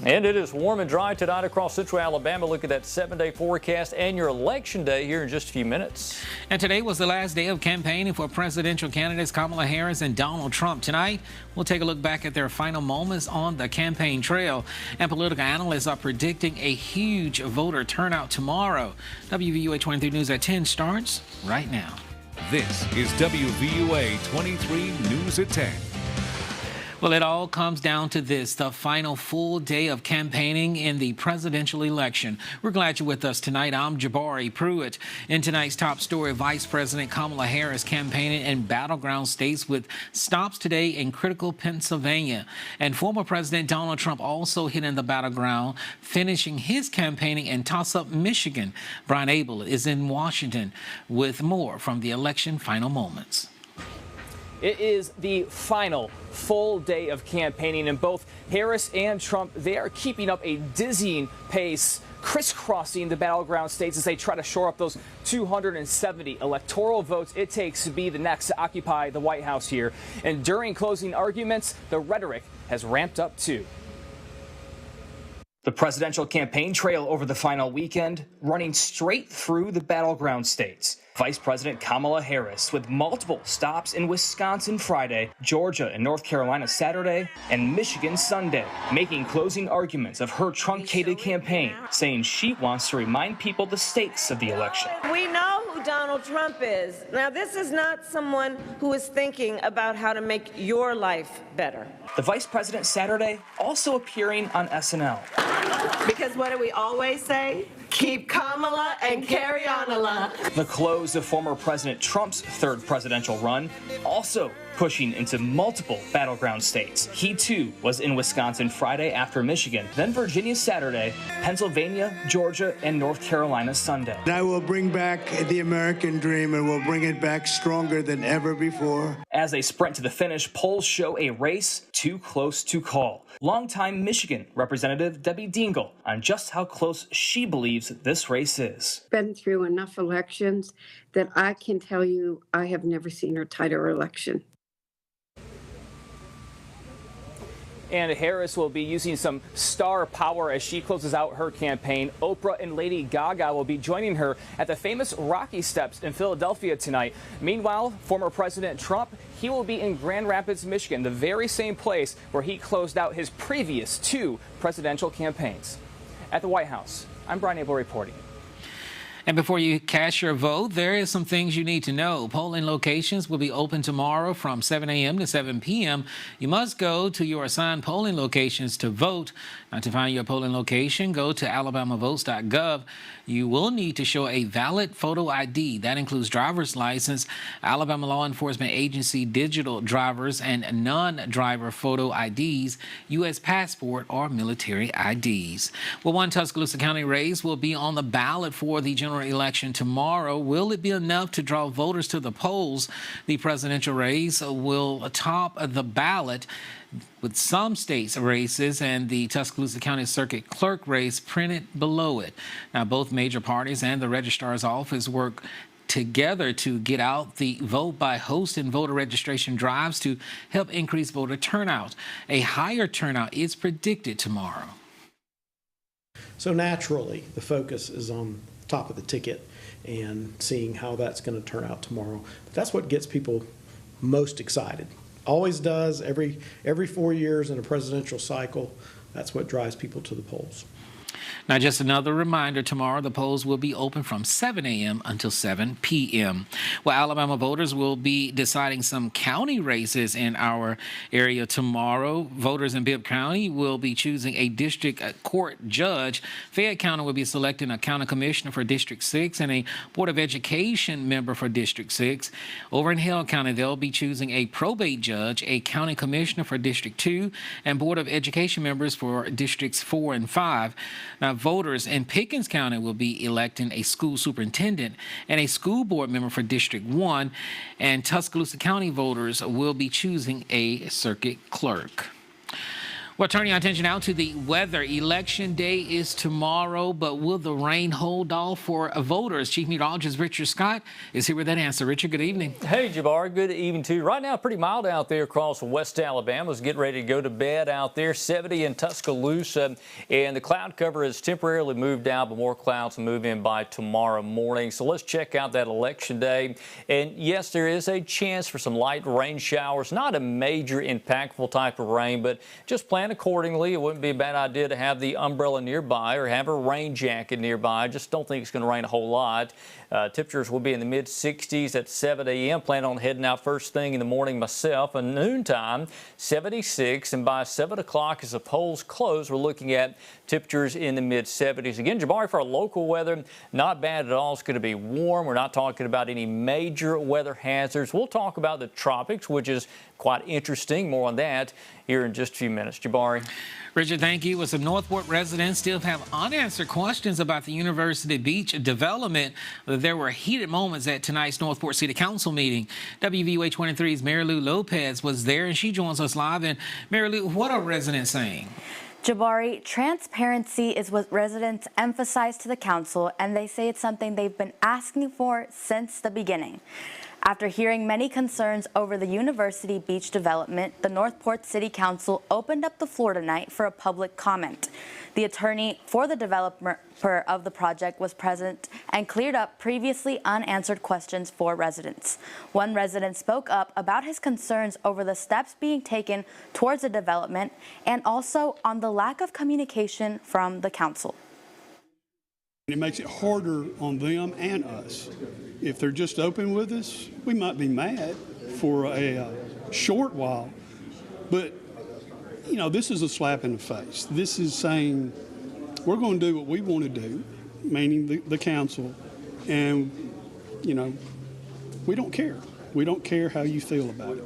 And it is warm and dry tonight across central Alabama. Look at that 7-day forecast and your election day here in just a few minutes. And today was the last day of campaigning for presidential candidates Kamala Harris and Donald Trump. Tonight, we'll take a look back at their final moments on the campaign trail. And political analysts are predicting a huge voter turnout tomorrow. WVUA 23 News at 10 starts right now. This is WVUA 23 News at 10. Well, it all comes down to this, the final full day of campaigning in the presidential election. We're glad you're with us tonight. I'm Jabari Pruitt. In tonight's top story, Vice President Kamala Harris campaigning in battleground states with stops today in critical Pennsylvania. And former President Donald Trump also hitting the battleground, finishing his campaigning in toss-up Michigan. Brian Abel is in Washington with more from the election final moments. It is the final full day of campaigning, and both Harris and Trump, they are keeping up a dizzying pace, crisscrossing the battleground states as they try to shore up those 270 electoral votes it takes to be the next to occupy the White House here. And during closing arguments, the rhetoric has ramped up too. The presidential campaign trail over the final weekend running straight through the battleground states. Vice President Kamala Harris with multiple stops in Wisconsin Friday, Georgia and North Carolina Saturday, and Michigan Sunday, making closing arguments of her truncated campaign, saying she wants to remind people the stakes of the election. We know who Donald Trump is. Now, this is not someone who is thinking about how to make your life better. The vice president Saturday also appearing on SNL. Because what do we always say? Keep Kamala and carry on a lot. The close of former President Trump's third presidential run, also pushing into multiple battleground states. He too was in Wisconsin Friday after Michigan, then Virginia Saturday, Pennsylvania, Georgia, and North Carolina Sunday. I will bring back the American dream, and we'll bring it back stronger than ever before. As they sprint to the finish, polls show a race too close to call. Longtime Michigan Representative Debbie Dingell on just how close she believes this race is. Been through enough elections that I can tell you I have never seen a tighter election. And Harris will be using some star power as she closes out her campaign. Oprah and Lady Gaga will be joining her at the famous Rocky Steps in Philadelphia tonight. Meanwhile, former President Trump, he will be in Grand Rapids, Michigan, the very same place where he closed out his previous two presidential campaigns. At the White House, I'm Brian Abel reporting. And before you cast your vote, there is some things you need to know. Polling locations will be open tomorrow from 7 a.m. to 7 p.m. You must go to your assigned polling locations to vote. Now, to find your polling location, go to alabamavotes.gov. You will need to show a valid photo ID. That includes driver's license, Alabama Law Enforcement Agency digital drivers and non-driver photo IDs, U.S. passport, or military IDs. Well, one Tuscaloosa County race will be on the ballot for the general election tomorrow. Will it be enough to draw voters to the polls? The presidential race will top the ballot with some states' races and the Tuscaloosa County Circuit Clerk race printed below it. Now, both major parties and the registrar's office work together to get out the vote by host and voter registration drives to help increase voter turnout. A higher turnout is predicted tomorrow. So naturally, the focus is on top of the ticket and seeing how that's going to turn out tomorrow. But that's what gets people most excited. Always does, every 4 years in a presidential cycle. That's what drives people to the polls. Now, just another reminder, tomorrow the polls will be open from 7 a.m. until 7 p.m. Well, Alabama voters will be deciding some county races in our area tomorrow. Voters in Bibb County will be choosing a district court judge. Fayette County will be selecting a county commissioner for District 6 and a Board of Education member for District 6. Over in Hale County, they'll be choosing a probate judge, a county commissioner for District 2, and Board of Education members for Districts 4 and 5. Now, voters in Pickens County will be electing a school superintendent and a school board member for District 1, and Tuscaloosa County voters will be choosing a circuit clerk. Well, turning our attention now to the weather. Election day is tomorrow, but will the rain hold off for voters? Chief Meteorologist Richard Scott is here with that answer. Richard, good evening. Hey, Jabari, good evening to you. Right now, pretty mild out there across West Alabama. It's getting ready to go to bed out there. 70 in Tuscaloosa, and the cloud cover has temporarily moved out, but more clouds will move in by tomorrow morning. So let's check out that election day. And yes, there is a chance for some light rain showers. Not a major impactful type of rain, but just plan accordingly. It wouldn't be a bad idea to have the umbrella nearby or have a rain jacket nearby. I just don't think it's going to rain a whole lot. Temperatures will be in the mid-60s at 7 a.m. Plan on heading out first thing in the morning myself. And noontime, 76. And by 7 o'clock, as the polls close, we're looking at temperatures in the mid-70s. Again, Jabari, for our local weather, not bad at all. It's going to be warm. We're not talking about any major weather hazards. We'll talk about the tropics, which is quite interesting. More on that here in just a few minutes. Jabari. Richard, thank you. Well, some Northport residents still have unanswered questions about the University Beach development. There were heated moments at tonight's Northport City Council meeting. WVUA 23's Mary Lou Lopez was there, and she joins us live. And Mary Lou, what are residents saying? Jabari, transparency is what residents emphasize to the council, and they say it's something they've been asking for since the beginning. After hearing many concerns over the University Beach development, the Northport City Council opened up the floor tonight for a public comment. The attorney for the developer of the project was present and cleared up previously unanswered questions for residents. One resident spoke up about his concerns over the steps being taken towards the development and also on the lack of communication from the council. It makes it harder on them and us. If they're just open with us, we might be mad for a short while, but you know, this is a slap in the face. This is saying we're going to do what we want to do, meaning the council, and you know, we don't care. We don't care how you feel about it.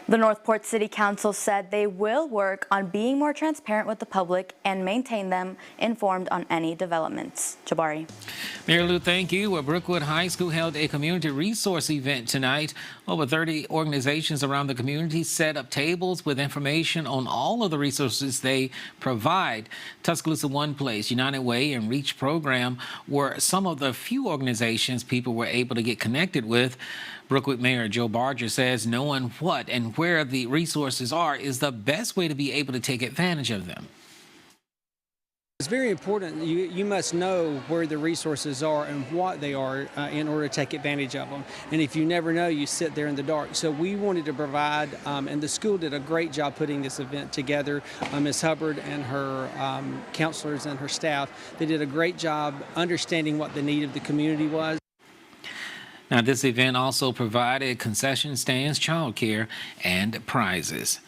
The Northport City Council said they will work on being more transparent with the public and maintain them informed on any developments. Jabari. Mary Lou, thank you. Well, Brookwood High School held a community resource event tonight. Over 30 organizations around the community set up tables with information on all of the resources they provide. Tuscaloosa One Place, United Way, and Reach Program were some of the few organizations people were able to get connected with. Brookwood Mayor Joe Barger says knowing what and where the resources are is the best way to be able to take advantage of them. It's very important. You must know where the resources are and what they are in order to take advantage of them. And if you never know, you sit there in the dark. So we wanted to provide, and the school did a great job putting this event together. Ms. Hubbard and her counselors and her staff, they did a great job understanding what the need of the community was. Now, this event also provided concession stands, childcare, and prizes.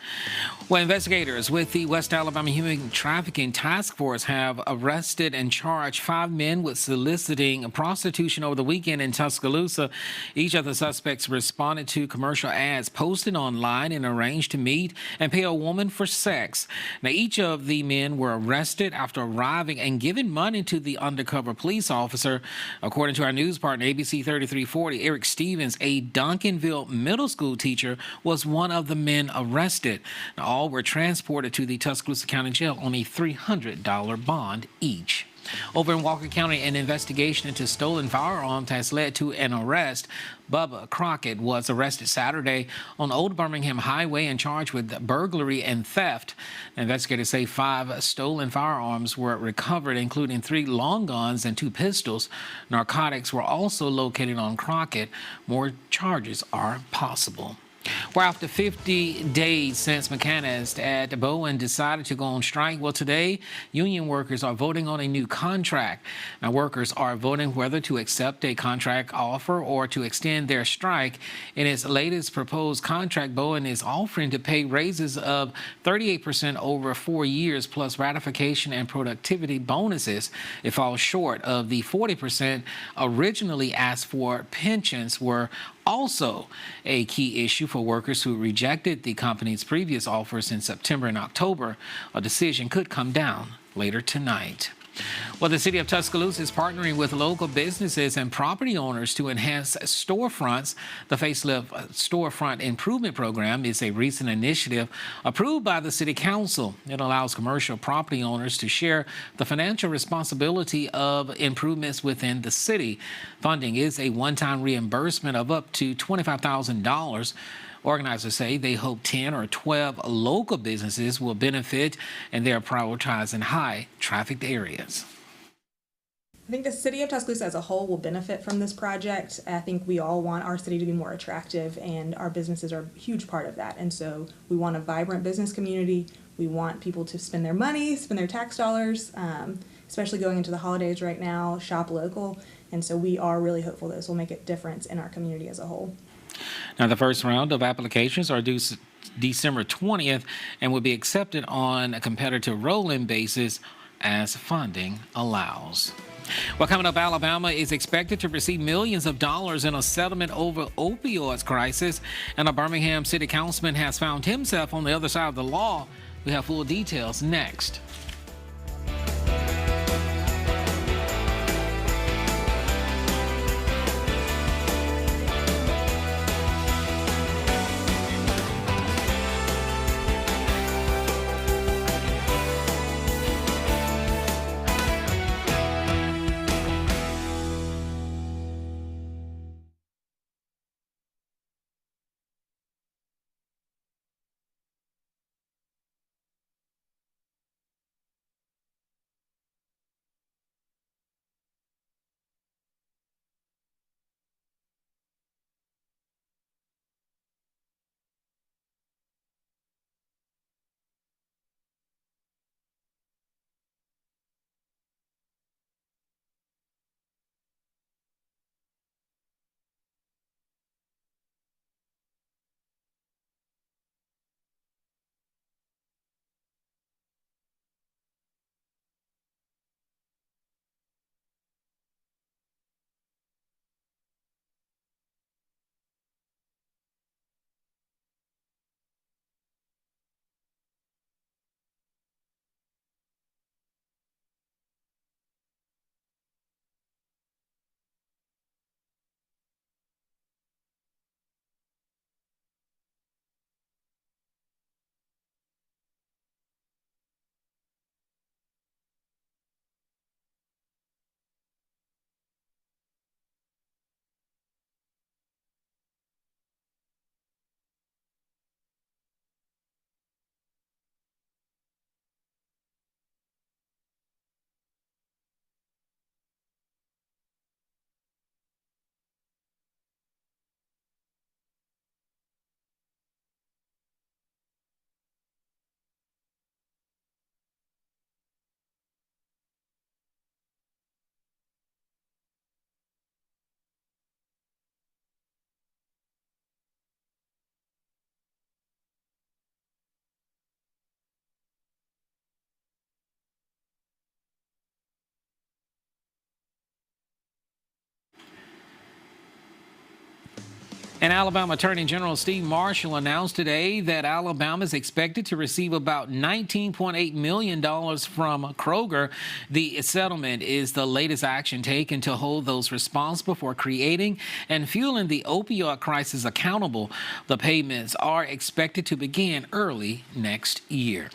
Well, investigators with the West Alabama Human Trafficking Task Force have arrested and charged 5 men with soliciting prostitution over the weekend in Tuscaloosa. Each of the suspects responded to commercial ads posted online and arranged to meet and pay a woman for sex. Now, each of the men were arrested after arriving and giving money to the undercover police officer. According to our news partner, ABC 3340, Eric Stevens, a Duncanville middle school teacher, was one of the men arrested. Now, all were transported to the Tuscaloosa County Jail on a $300 bond each. Over in Walker County, an investigation into stolen firearms has led to an arrest. Bubba Crockett was arrested Saturday on Old Birmingham Highway and charged with burglary and theft. Investigators say 5 stolen firearms were recovered, including 3 long guns and 2 pistols. Narcotics were also located on Crockett. More charges are possible. Well, after 50 days since mechanists at Bowen decided to go on strike, well, today, union workers are voting on a new contract. Now, workers are voting whether to accept a contract offer or to extend their strike. In its latest proposed contract, Bowen is offering to pay raises of 38% over 4 years, plus ratification and productivity bonuses. It falls short of the 40% originally asked for. Pensions were also a key issue for workers who rejected the company's previous offers in September and October. A decision could come down later tonight. Well, the city of Tuscaloosa is partnering with local businesses and property owners to enhance storefronts. The Facelift Storefront Improvement Program is a recent initiative approved by the City Council. It allows commercial property owners to share the financial responsibility of improvements within the city. Funding is a one-time reimbursement of up to $25,000. Organizers say they hope 10 or 12 local businesses will benefit, and they are prioritizing high-trafficked areas. I think the city of Tuscaloosa as a whole will benefit from this project. I think we all want our city to be more attractive, and our businesses are a huge part of that. And so we want a vibrant business community. We want people to spend their money, spend their tax dollars, especially going into the holidays right now, shop local. And so we are really hopeful that this will make a difference in our community as a whole. Now, the first round of applications are due December 20th and will be accepted on a competitive roll-in basis as funding allows. Well, coming up, Alabama is expected to receive millions of dollars in a settlement over opioids crisis, and a Birmingham city councilman has found himself on the other side of the law. We have full details next. And Alabama Attorney General Steve Marshall announced today that Alabama is expected to receive about $19.8 million from Kroger. The settlement is the latest action taken to hold those responsible for creating and fueling the opioid crisis accountable. The payments are expected to begin early next year.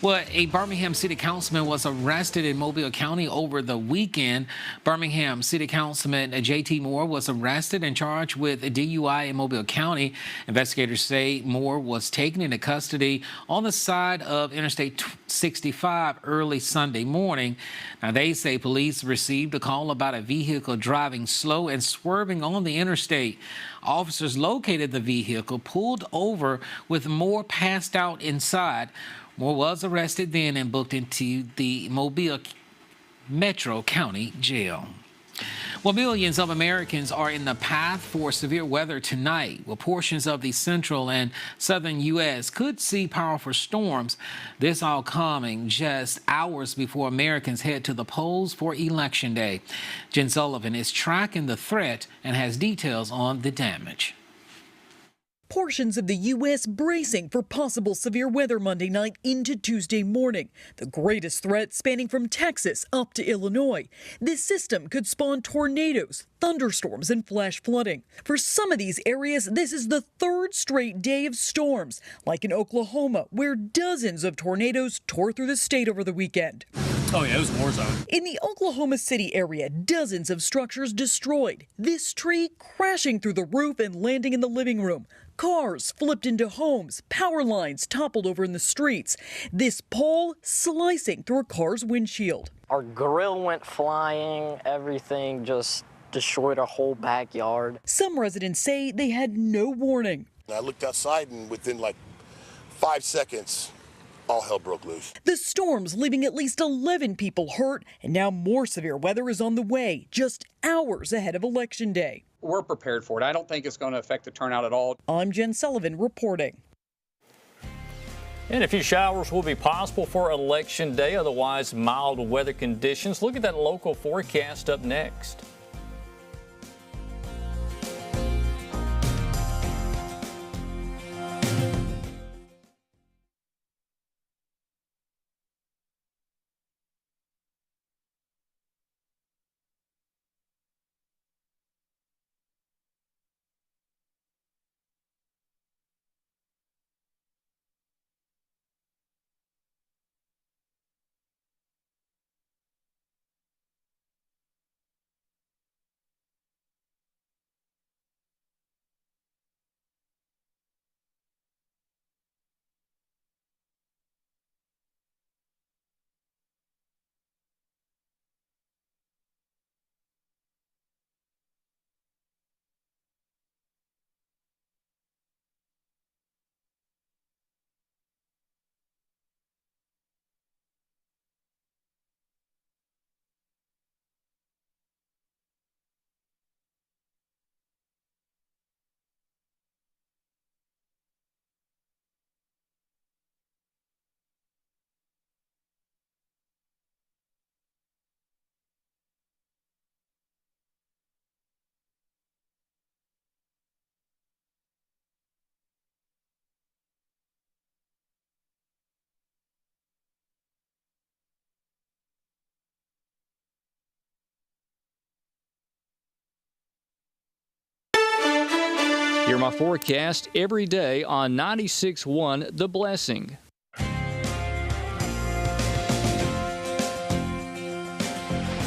Well, a Birmingham City Councilman was arrested in Mobile County over the weekend. Birmingham City Councilman J.T. Moore was arrested and charged with a DUI in Mobile County. Investigators say Moore was taken into custody on the side of Interstate 65 early Sunday morning. Now, they say police received a call about a vehicle driving slow and swerving on the interstate. Officers located the vehicle, pulled over with Moore passed out inside. Moore was arrested then and booked into the Mobile Metro County Jail. Well, millions of Americans are in the path for severe weather tonight. Well, portions of the central and southern U.S. could see powerful storms. This all coming just hours before Americans head to the polls for Election Day. Jen Sullivan is tracking the threat and has details on the damage. Portions of the U.S. bracing for possible severe weather Monday night into Tuesday morning. The greatest threat spanning from Texas up to Illinois. This system could spawn tornadoes, thunderstorms, and flash flooding. For some of these areas, this is the third straight day of storms, like in Oklahoma, where dozens of tornadoes tore through the state over the weekend. Oh yeah, it was a war zone. In the Oklahoma City area, dozens of structures destroyed. This tree crashing through the roof and landing in the living room. Cars flipped into homes, power lines toppled over in the streets. This pole slicing through a car's windshield. Our grill went flying, everything just destroyed our whole backyard. Some residents say they had no warning. I looked outside and within like 5 seconds, all hell broke loose. The storms leaving at least 11 people hurt, and now more severe weather is on the way, just hours ahead of Election Day. We're prepared for it. I don't think it's going to affect the turnout at all. I'm Jen Sullivan reporting. And a few showers will be possible for Election Day, otherwise mild weather conditions. Look at that local forecast up next. Hear my forecast every day on 96.1 The Blessing.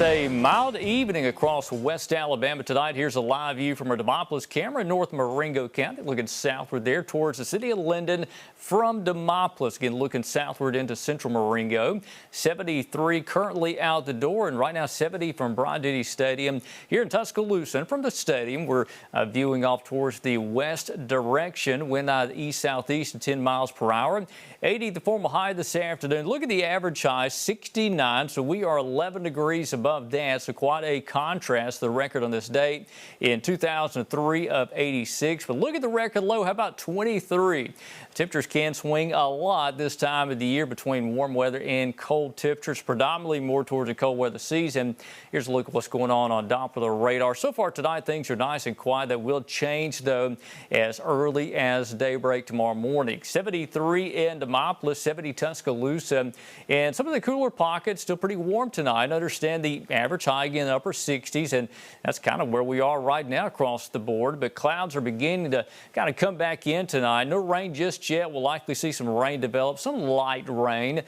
It's a mild evening across West Alabama tonight. Here's a live view from our Demopolis camera in North Marengo County. Looking southward there towards the city of Linden from Demopolis. Again, looking southward into central Marengo. 73 currently out the door, and right now 70 from Brodduty Stadium. Here in Tuscaloosa, and from the stadium, we're viewing off towards the west direction. Wind east-southeast at 10 miles per hour. 80 the formal high this afternoon. Look at the average high, 69. So we are 11 degrees above that, so quite a contrast to the record on this date in 2003 of 86. But look at the record low. How about 23? Temperatures can swing a lot this time of the year between warm weather and cold temperatures, predominantly more towards the cold weather season. Here's a look at what's going on Doppler radar. So far tonight, things are nice and quiet. That will change, though, as early as daybreak tomorrow morning. 73 in Demopolis, 70 Tuscaloosa, and some of the cooler pockets still pretty warm tonight. Understand the average high again upper 60s, and that's kind of where we are right now across the board. But clouds are beginning to kind of come back in tonight. No rain just yet. We'll likely see some rain develop, some light rain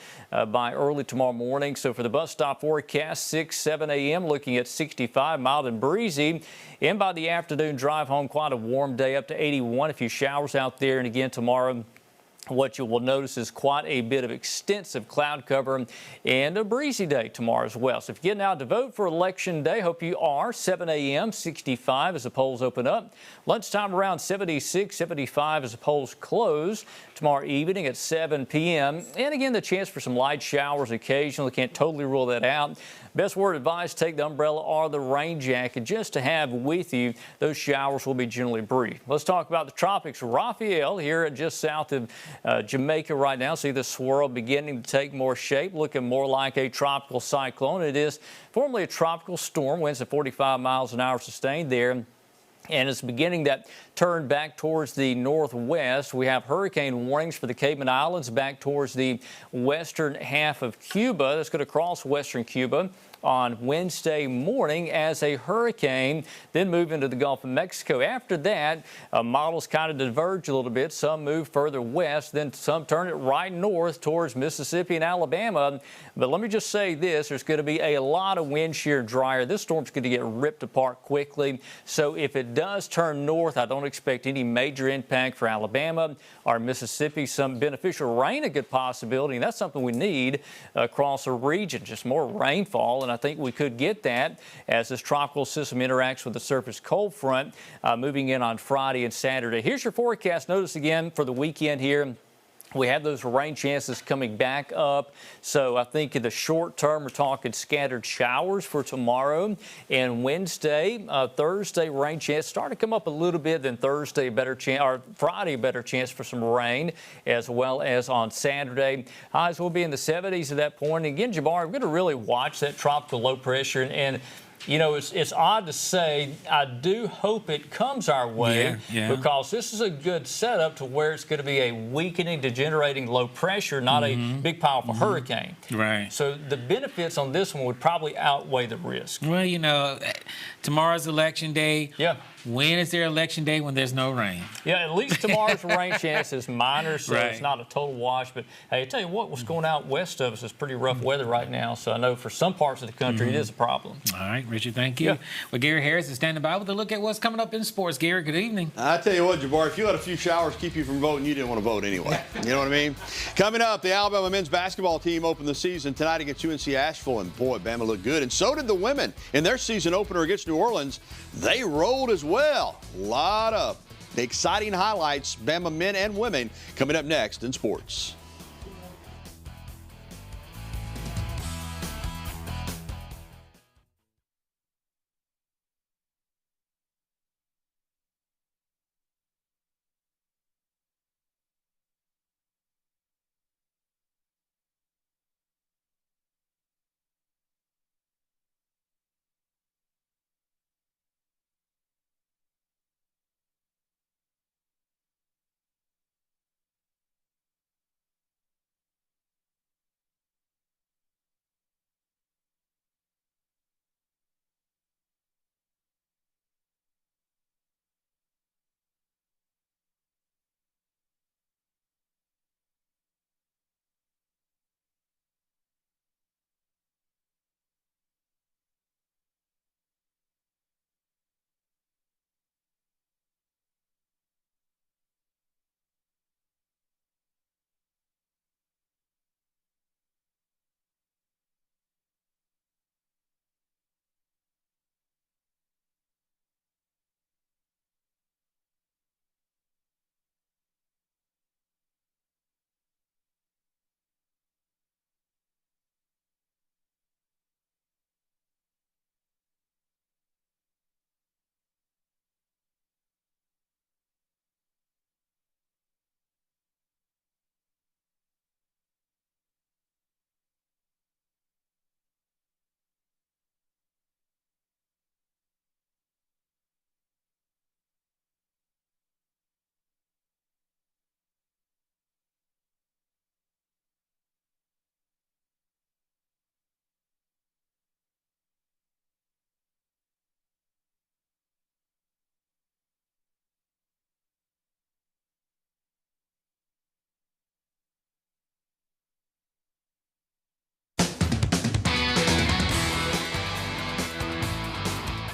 by early tomorrow morning. So for the bus stop forecast, 6, 7 a.m. looking at 65, mild and breezy. And by the afternoon drive home, quite a warm day up to 81. A few showers out there, and again tomorrow, what you will notice is quite a bit of extensive cloud cover and a breezy day tomorrow as well. So if you're getting out to vote for Election Day, hope you are. 7 a.m., 65 as the polls open up. Lunchtime around 76, 75 as the polls close. Tomorrow evening at 7 p.m. And again, the chance for some light showers occasionally. Can't totally rule that out. Best word advice, take the umbrella or the rain jacket just to have with you. Those showers will be generally brief. Let's talk about the tropics. Raphael here just south of Jamaica right now. See the swirl beginning to take more shape, looking more like a tropical cyclone. It is formerly a tropical storm. Winds at 45 miles an hour sustained there. and it's beginning that turn back towards the northwest. We have hurricane warnings for the Cayman Islands back towards the western half of Cuba. That's going to cross western Cuba on Wednesday morning as a hurricane, then move into the Gulf of Mexico. After that, models kind of diverge a little bit. Some move further west, then some turn it right north towards Mississippi and Alabama. But let me just say this, there's going to be a lot of wind shear dryer. This storm's going to get ripped apart quickly. So if it does turn north, I don't expect any major impact for Alabama or Mississippi. Some beneficial rain, a good possibility, and that's something we need across the region, just more rainfall. And I think we could get that as this tropical system interacts with the surface cold front moving in on Friday and Saturday. Here's your forecast. Notice again for the weekend here. We have those rain chances coming back up. So I think in the short term, we're talking scattered showers for tomorrow and Wednesday. Thursday, rain chance start to come up a little bit. Then Thursday, better chance, or Friday, a better chance for some rain, as well as on Saturday. Highs will be in the 70s at that point. And again, Jabbar, I'm going to really watch that tropical low pressure and you know, it's odd to say. I do hope it comes our way because this is a good setup to where it's going to be a weakening, degenerating low pressure, not a big powerful hurricane. Right. So the benefits on this one would probably outweigh the risk. Well, you know, tomorrow's election day. Yeah. When is there election day when there's no rain? Yeah, at least tomorrow's rain chance is minor, so it's not a total wash. But hey, I tell you what's going out west of us is pretty rough weather right now. So I know for some parts of the country it is a problem. All right, Richard, thank you. Yeah. Well, Gary Harris is standing by with a look at what's coming up in sports. Gary, good evening. I tell you what, Jabbar, if you let a few showers keep you from voting, you didn't want to vote anyway. You know what I mean? Coming up, the Alabama men's basketball team opened the season tonight against UNC Asheville, and boy, Bama looked good. And so did the women in their season opener against New Orleans. They rolled as well. A lot of exciting highlights, Bama men and women, coming up next in sports.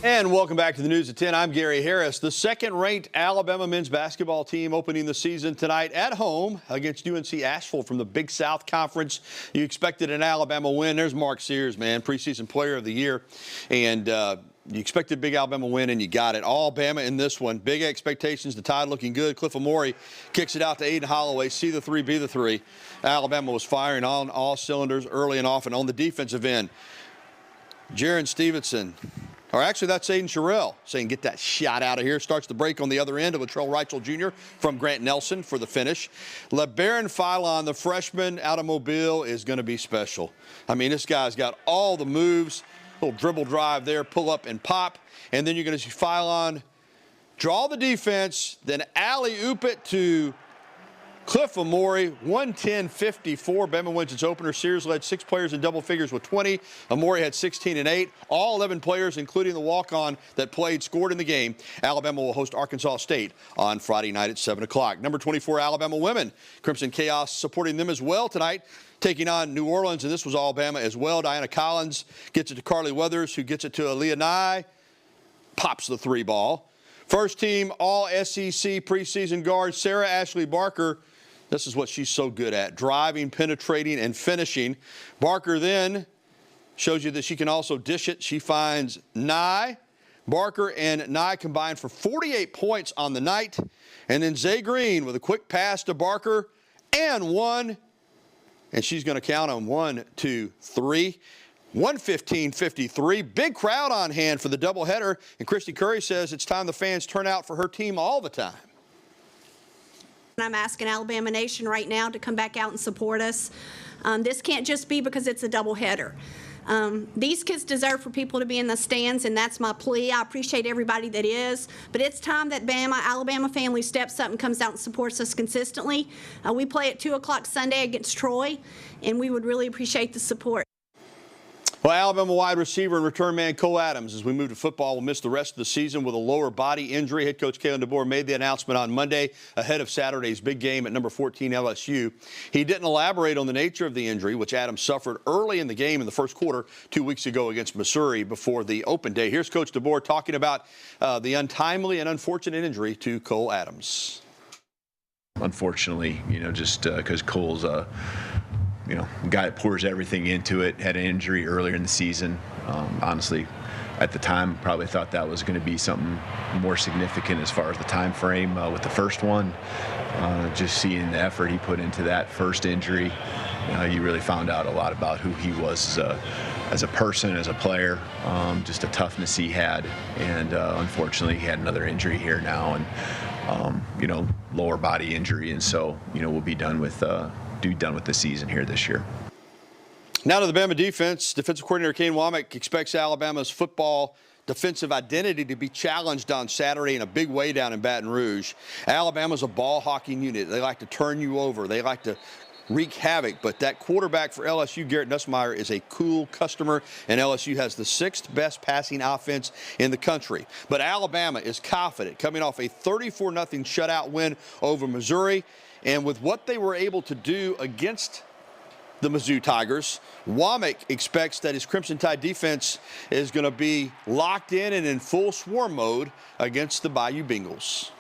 And welcome back to the News at 10. I'm Gary Harris. The second-ranked Alabama men's basketball team opening the season tonight at home against UNC Asheville from the Big South Conference. You expected an Alabama win. There's Mark Sears, man, preseason player of the year. And you expected big Alabama win, and you got it. All Bama in this one. Big expectations. The Tide looking good. Cliff Amore kicks it out to Aiden Holloway. See the three, be the three. Alabama was firing on all cylinders early and often. On the defensive end, Jaron Stevenson. Or actually, that's Aiden Sherrill saying, get that shot out of here. Starts the break on the other end of Latrell Reichel Jr. from Grant Nelson for the finish. LeBaron Philon, the freshman out of Mobile, is going to be special. I mean, this guy's got all the moves. Little dribble drive there, pull up and pop. And then you're going to see Philon draw the defense, then alley-oop it to Cliff Amore, 110-54. Bama wins its opener. Sears led 6 players in double figures with 20. Amore had 16 and 8. All 11 players, including the walk-on that played, scored in the game. Alabama will host Arkansas State on Friday night at 7 o'clock. Number 24, Alabama women. Crimson Chaos supporting them as well tonight, taking on New Orleans, and this was Alabama as well. Diana Collins gets it to Carly Weathers, who gets it to Aaliyah Nye, pops the 3 ball. First team All-SEC preseason guard Sarah Ashley Barker. This is what she's so good at, driving, penetrating, and finishing. Barker then shows you that she can also dish it. She finds Nye. Barker and Nye combined for 48 points on the night. And then Zay Green with a quick pass to Barker and 1. And she's going to count on 1, 2, 3. 115-53. Big crowd on hand for the doubleheader. And Christy Curry says it's time the fans turn out for her team all the time. I'm asking Alabama Nation right now to come back out and support us. This can't just be because it's a doubleheader. These kids deserve for people to be in the stands, and that's my plea. I appreciate everybody that is, but it's time that Alabama family steps up and comes out and supports us consistently. We play at 2 o'clock Sunday against Troy, and we would really appreciate the support. Well, Alabama wide receiver and return man Cole Adams, as we move to football, will miss the rest of the season with a lower body injury. Head coach Kalen DeBoer made the announcement on Monday ahead of Saturday's big game at number 14 LSU. He didn't elaborate on the nature of the injury, which Adams suffered early in the game in the first quarter 2 weeks ago against Missouri before the open day. Here's Coach DeBoer talking about the untimely and unfortunate injury to Cole Adams. Unfortunately, just because Cole's a guy that pours everything into it, had an injury earlier in the season. Honestly, at the time, probably thought that was going to be something more significant as far as the time frame with the first one. Just seeing the effort he put into that first injury, you really found out a lot about who he was as a person, as a player, just the toughness he had. And unfortunately, he had another injury here now, and lower body injury, and so we'll be done with the season here this year. Now to the Bama defense. Defensive coordinator Kane Womack expects Alabama's football defensive identity to be challenged on Saturday in a big way down in Baton Rouge. Alabama's a ball hawking unit. They like to turn you over. They like to wreak havoc, but that quarterback for LSU, Garrett Nussmeier, is a cool customer, and LSU has the 6th best passing offense in the country. But Alabama is confident, coming off a 34-0 shutout win over Missouri, and with what they were able to do against the Mizzou Tigers, Womack expects that his Crimson Tide defense is going to be locked in and in full swarm mode against the Bayou Bengals.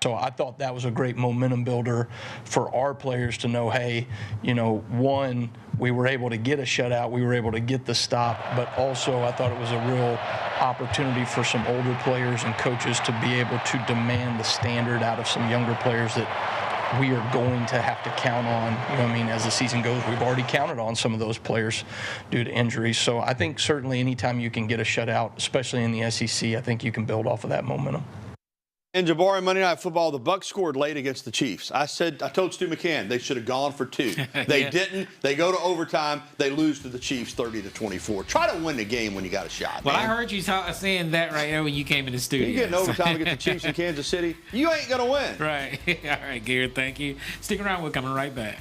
So I thought that was a great momentum builder for our players to know, hey, one, we were able to get a shutout, we were able to get the stop, but also I thought it was a real opportunity for some older players and coaches to be able to demand the standard out of some younger players that we are going to have to count on, as the season goes. We've already counted on some of those players due to injuries. So I think certainly anytime you can get a shutout, especially in the SEC, I think you can build off of that momentum. And Jabari, Monday Night Football, the Bucs scored late against the Chiefs. I told Stu McCann they should have gone for 2. They didn't. They go to overtime. They lose to the Chiefs 30-24. Try to win the game when you got a shot. Well, man. I heard you saying that right there when you came in the studio. You get in overtime against the Chiefs in Kansas City, you ain't going to win. Right. All right, Garrett, thank you. Stick around. We're coming right back.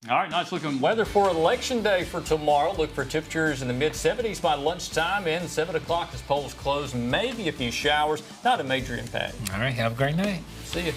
All right, nice looking weather for Election Day for tomorrow. Look for temperatures in the mid-70s by lunchtime and 7 o'clock as polls close. Maybe a few showers, not a major impact. All right, have a great night. See you.